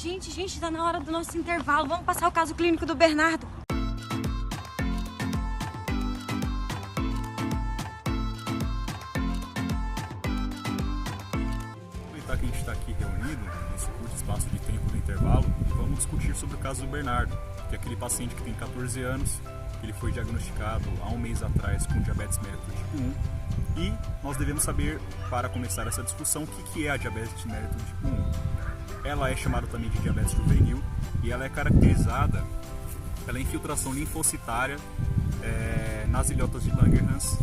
Gente, tá na hora do nosso intervalo. Vamos passar o caso clínico do Bernardo. Aproveitar que a gente está aqui reunido, nesse curto espaço de tempo do intervalo, e vamos discutir sobre o caso do Bernardo, que é aquele paciente que tem 14 anos, ele foi diagnosticado há um mês atrás com diabetes mellitus tipo 1, e nós devemos saber, para começar essa discussão, o que é a diabetes mellitus tipo 1. Ela é chamada também de diabetes juvenil e ela é caracterizada pela infiltração linfocitária nas ilhotas de Langerhans,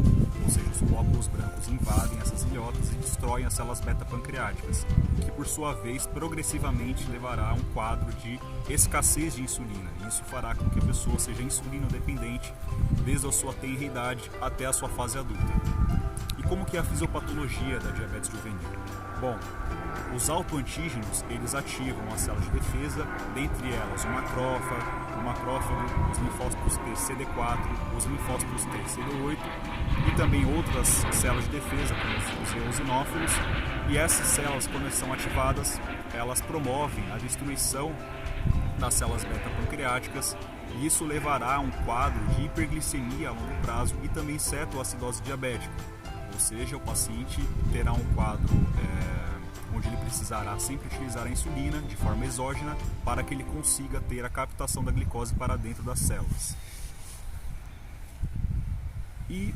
ou seja, os glóbulos brancos invadem essas ilhotas e destroem as células beta-pancreáticas, que por sua vez progressivamente levará a um quadro de escassez de insulina. Isso fará com que a pessoa seja insulino-dependente desde a sua tenra idade até a sua fase adulta. E como que é a fisiopatologia da diabetes juvenil? Bom, os autoantígenos, eles ativam as células de defesa, dentre elas o macrófago, os linfócitos T CD4, os linfócitos T CD8 e também outras células de defesa, como os eosinófilos. E essas células, quando são ativadas, elas promovem a destruição das células beta-pancreáticas e isso levará a um quadro de hiperglicemia a longo prazo e também cetoacidose diabética. Ou seja, o paciente terá um quadro onde ele precisará sempre utilizar a insulina de forma exógena para que ele consiga ter a captação da glicose para dentro das células. E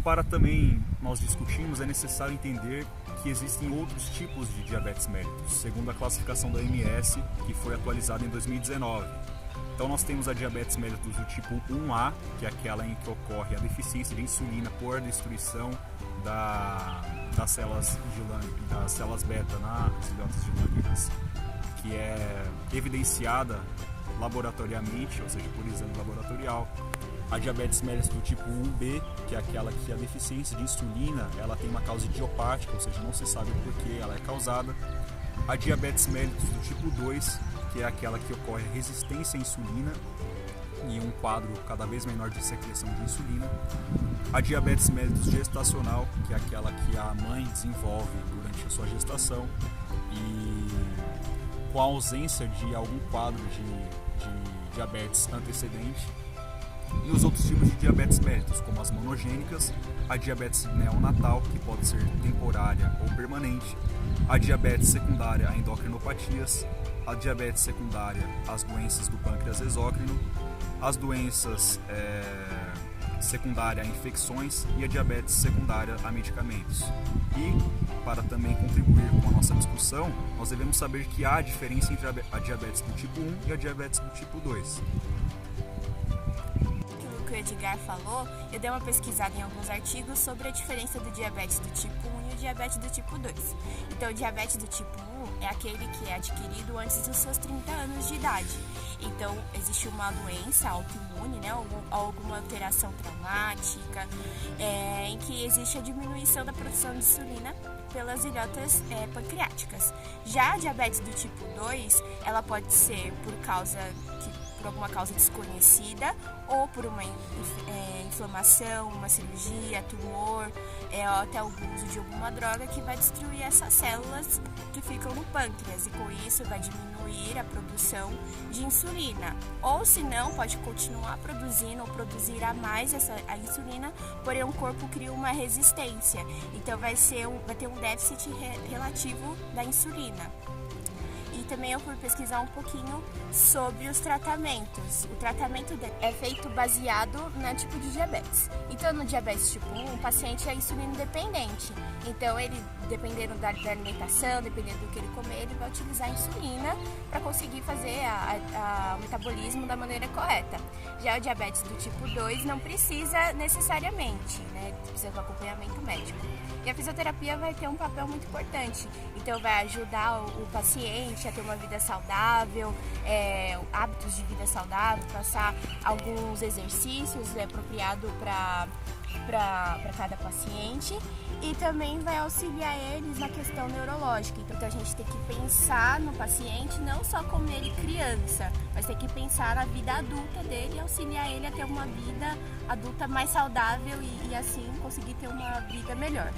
para também nós discutirmos, é necessário entender que existem outros tipos de diabetes mellitus, segundo a classificação da OMS, que foi atualizada em 2019. Então nós temos a diabetes mellitus do tipo 1A, que é aquela em que ocorre a deficiência de insulina por destruição das células beta nas ilhotas de Langerhans, que é evidenciada laboratoriamente, ou seja, por exame laboratorial. A diabetes mellitus do tipo 1B, que é aquela que a deficiência de insulina ela tem uma causa idiopática, ou seja, não se sabe por que ela é causada. A diabetes mellitus do tipo 2, que é aquela que ocorre resistência à insulina e um quadro cada vez menor de secreção de insulina. A diabetes mellitus gestacional, que é aquela que a mãe desenvolve durante a sua gestação e com a ausência de algum quadro de diabetes antecedente. E os outros tipos de diabetes mellitus, como as monogênicas, a diabetes neonatal, que pode ser temporária ou permanente, a diabetes secundária a endocrinopatias, a diabetes secundária às doenças do pâncreas exócrino, as doenças secundárias a infecções e a diabetes secundária a medicamentos. E, para também contribuir com a nossa discussão, nós devemos saber que há diferença entre a diabetes do tipo 1 e a diabetes do tipo 2. Que o Edgar falou, eu dei uma pesquisada em alguns artigos sobre a diferença do diabetes do tipo 1 e o diabetes do tipo 2. Então, o diabetes do tipo 1 é aquele que é adquirido antes dos seus 30 anos de idade. Então, existe uma doença autoimune, né, alguma alteração traumática, em que existe a diminuição da produção de insulina pelas ilhotas pancreáticas. Já a diabetes do tipo 2, ela pode ser por alguma causa desconhecida ou por uma inflamação, uma cirurgia, tumor, ou até o uso de alguma droga que vai destruir essas células que ficam no pâncreas e com isso vai diminuir a produção de insulina. Ou se não, pode continuar produzindo ou produzir a mais a insulina, porém o corpo cria uma resistência. Então vai ter um déficit relativo da insulina. E também eu fui pesquisar um pouquinho sobre os tratamentos. O tratamento é feito baseado no tipo de diabetes. Então, no diabetes tipo 1, o paciente é insulino dependente. Então, ele, dependendo da alimentação, dependendo do que ele comer, ele vai utilizar a insulina para conseguir fazer o metabolismo da maneira correta. Já o diabetes do tipo 2 não precisa necessariamente, né? Precisa de um acompanhamento médico. E a fisioterapia vai ter um papel muito importante. Então, vai ajudar o paciente a ter uma vida saudável, hábitos de vida saudável, passar alguns exercícios apropriados para cada paciente e também vai auxiliar eles na questão neurológica. Então, a gente tem que pensar no paciente não só como ele criança, mas tem que pensar na vida adulta dele e auxiliar ele a ter uma vida adulta mais saudável e assim conseguir ter uma vida melhor.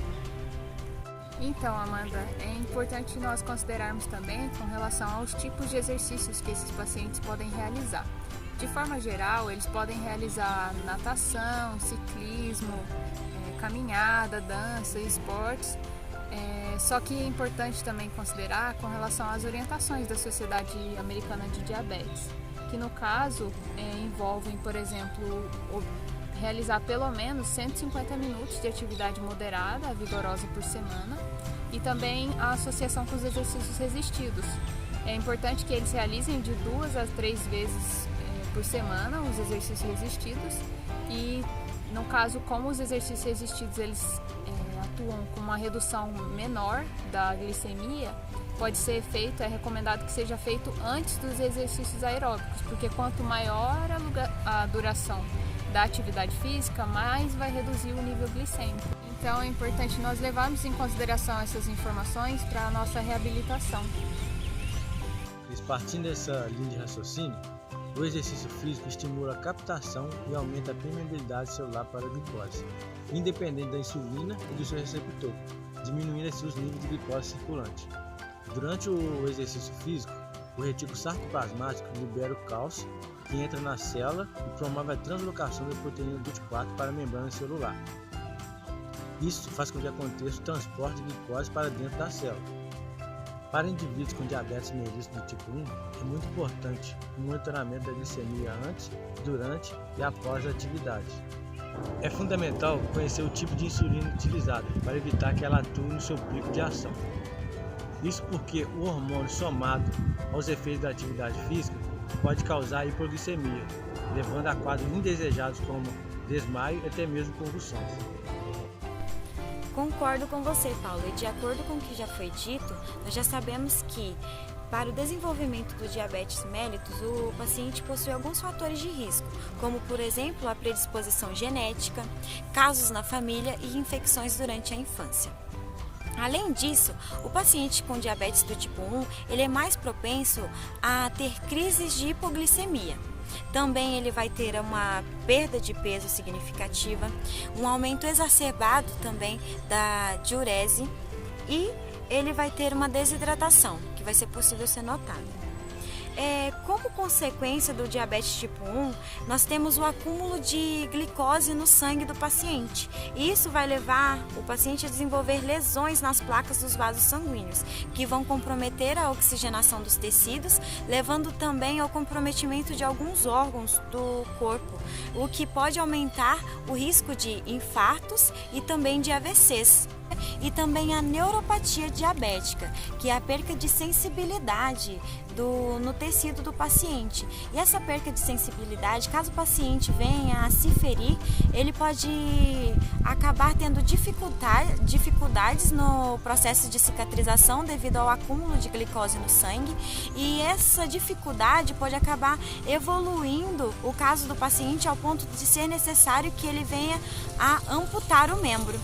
Então, Amanda, é importante nós considerarmos também com relação aos tipos de exercícios que esses pacientes podem realizar. De forma geral, eles podem realizar natação, ciclismo, caminhada, dança, esportes. Só que é importante também considerar com relação às orientações da Sociedade Americana de Diabetes, que no caso envolvem, por exemplo, realizar pelo menos 150 minutos de atividade moderada, vigorosa por semana, e também a associação com os exercícios resistidos. É importante que eles realizem de 2 a 3 vezes por semana os exercícios resistidos e, no caso, como os exercícios resistidos eles atuam com uma redução menor da glicemia, pode ser feito, é recomendado que seja feito antes dos exercícios aeróbicos, porque quanto maior a duração da atividade física, mais vai reduzir o nível glicêmico. Então é importante nós levarmos em consideração essas informações para a nossa reabilitação. Partindo dessa linha de raciocínio, o exercício físico estimula a captação e aumenta a permeabilidade celular para a glicose, independente da insulina e do seu receptor, diminuindo assim os níveis de glicose circulante. Durante o exercício físico, o retículo sarcoplasmático libera o cálcio, que entra na célula e promove a translocação da proteína GUT4 para a membrana celular. Isso faz com que aconteça o transporte de glicose para dentro da célula. Para indivíduos com diabetes mellitus do tipo 1, é muito importante o monitoramento da glicemia antes, durante e após a atividade. É fundamental conhecer o tipo de insulina utilizada para evitar que ela atue no seu pico de ação. Isso porque o hormônio somado aos efeitos da atividade física pode causar hipoglicemia, levando a quadros indesejados como desmaio e até mesmo convulsões. Concordo com você, Paulo, e de acordo com o que já foi dito, nós já sabemos que para o desenvolvimento do diabetes mellitus, o paciente possui alguns fatores de risco, como, por exemplo, a predisposição genética, casos na família e infecções durante a infância. Além disso, o paciente com diabetes do tipo 1, ele é mais propenso a ter crises de hipoglicemia. Também ele vai ter uma perda de peso significativa, um aumento exacerbado também da diurese e ele vai ter uma desidratação, que vai ser possível ser notada. Como consequência do diabetes tipo 1, nós temos o acúmulo de glicose no sangue do paciente. E isso vai levar o paciente a desenvolver lesões nas placas dos vasos sanguíneos, que vão comprometer a oxigenação dos tecidos, levando também ao comprometimento de alguns órgãos do corpo, o que pode aumentar o risco de infartos e também de AVCs. E também a neuropatia diabética, que é a perca de sensibilidade no tecido do paciente. E essa perca de sensibilidade, caso o paciente venha a se ferir, ele pode acabar tendo dificuldades no processo de cicatrização devido ao acúmulo de glicose no sangue, e essa dificuldade pode acabar evoluindo o caso do paciente ao ponto de ser necessário que ele venha a amputar o membro.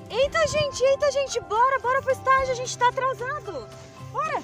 Eita, gente, bora pro estágio, a gente tá atrasado. Bora!